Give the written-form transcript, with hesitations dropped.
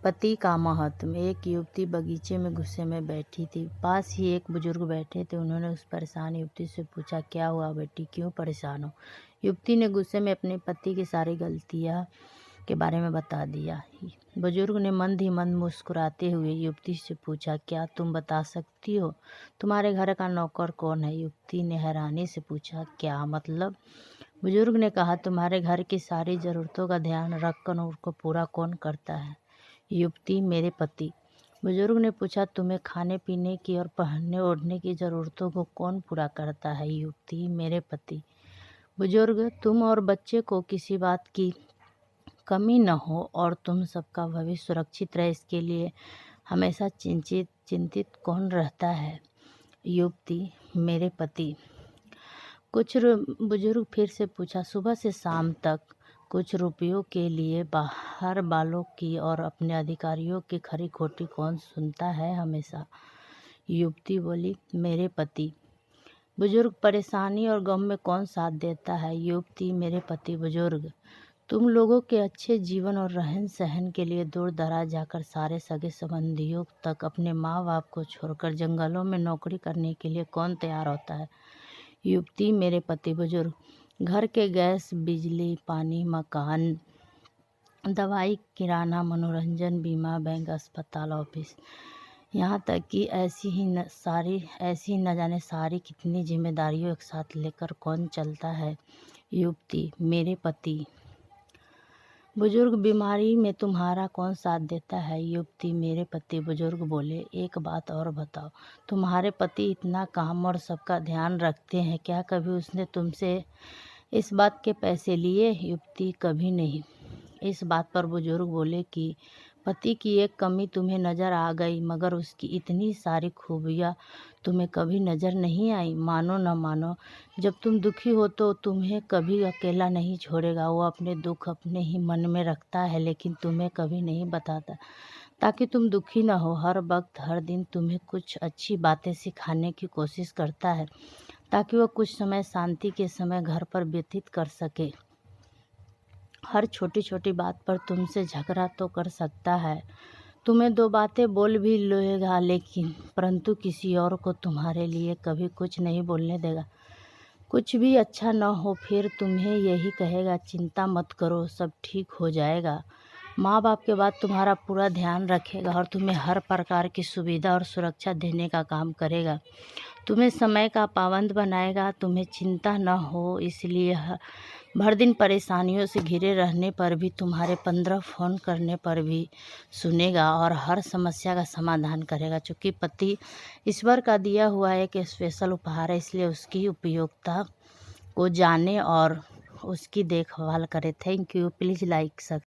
पति का महत्व। एक युवती बगीचे में गुस्से में बैठी थी। पास ही एक बुजुर्ग बैठे थे। उन्होंने उस परेशान युवती से पूछा, क्या हुआ बेटी, क्यों परेशान हो? युवती ने गुस्से में अपने पति की सारी गलतियां के बारे में बता दिया। बुजुर्ग ने मंद ही मंद मुस्कुराते हुए युवती से पूछा, क्या तुम बता सकती हो तुम्हारे घर का नौकर कौन है? युवती ने हैरानी से पूछा, क्या मतलब? बुजुर्ग ने कहा, तुम्हारे घर की सारी ज़रूरतों का ध्यान रखकर उनको पूरा कौन करता है? युवती, मेरे पति। बुजुर्ग ने पूछा, तुम्हें खाने पीने की और पहनने ओढ़ने की ज़रूरतों को कौन पूरा करता है? युवती, मेरे पति। बुजुर्ग, तुम और बच्चे को किसी बात की कमी न हो और तुम सबका भविष्य सुरक्षित रहे, इसके लिए हमेशा चिंतित कौन रहता है? युवती, मेरे पति। बुजुर्ग फिर से पूछा, सुबह से शाम तक कुछ रुपयों के लिए बाहर वालों की और अपने अधिकारियों की खरी खोटी कौन सुनता है हमेशा? युवती बोली, मेरे पति। बुजुर्ग, परेशानी और गम में कौन साथ देता है? युवती, मेरे पति। बुजुर्ग, तुम लोगों के अच्छे जीवन और रहन सहन के लिए दूर दराज जाकर सारे सगे संबंधियों तक अपने माँ बाप को छोड़कर जंगलों में नौकरी करने के लिए कौन तैयार होता है? युवती, मेरे पति। बुजुर्ग, घर के गैस, बिजली, पानी, मकान, दवाई, किराना, मनोरंजन, बीमा, बैंक, अस्पताल, ऑफिस, यहाँ तक कि ऐसी न जाने सारी कितनी जिम्मेदारियों एक साथ लेकर कौन चलता है? युवती, मेरे पति। बुजुर्ग, बीमारी में तुम्हारा कौन साथ देता है? युवती, मेरे पति। बुजुर्ग बोले, एक बात और बताओ, तुम्हारे पति इतना काम और सबका ध्यान रखते हैं, क्या कभी उसने तुमसे इस बात के पैसे लिए? युवती, कभी नहीं। इस बात पर बुजुर्ग बोले कि पति की एक कमी तुम्हें नज़र आ गई, मगर उसकी इतनी सारी खूबियाँ तुम्हें कभी नज़र नहीं आई। मानो न मानो, जब तुम दुखी हो तो तुम्हें कभी अकेला नहीं छोड़ेगा। वो अपने दुख अपने ही मन में रखता है, लेकिन तुम्हें कभी नहीं बताता, ताकि तुम दुखी न हो। हर वक्त हर दिन तुम्हें कुछ अच्छी बातें सिखाने की कोशिश करता है, ताकि वो कुछ समय शांति के समय घर पर व्यतीत कर सके। हर छोटी छोटी बात पर तुमसे झगड़ा तो कर सकता है, तुम्हें दो बातें बोल भी लेगा, लेकिन परंतु किसी और को तुम्हारे लिए कभी कुछ नहीं बोलने देगा। कुछ भी अच्छा न हो फिर तुम्हें यही कहेगा, चिंता मत करो, सब ठीक हो जाएगा। माँ बाप के बाद तुम्हारा पूरा ध्यान रखेगा और तुम्हें हर प्रकार की सुविधा और सुरक्षा देने का काम करेगा। तुम्हें समय का पाबंद बनाएगा, तुम्हें चिंता न हो, इसलिए भर दिन परेशानियों से घिरे रहने पर भी, तुम्हारे 15 फ़ोन करने पर भी सुनेगा और हर समस्या का समाधान करेगा। चूँकि पति ईश्वर का दिया हुआ एक स्पेशल उपहार है, इसलिए उसकी उपयोगिता को जाने और उसकी देखभाल करें। Thank you. Please like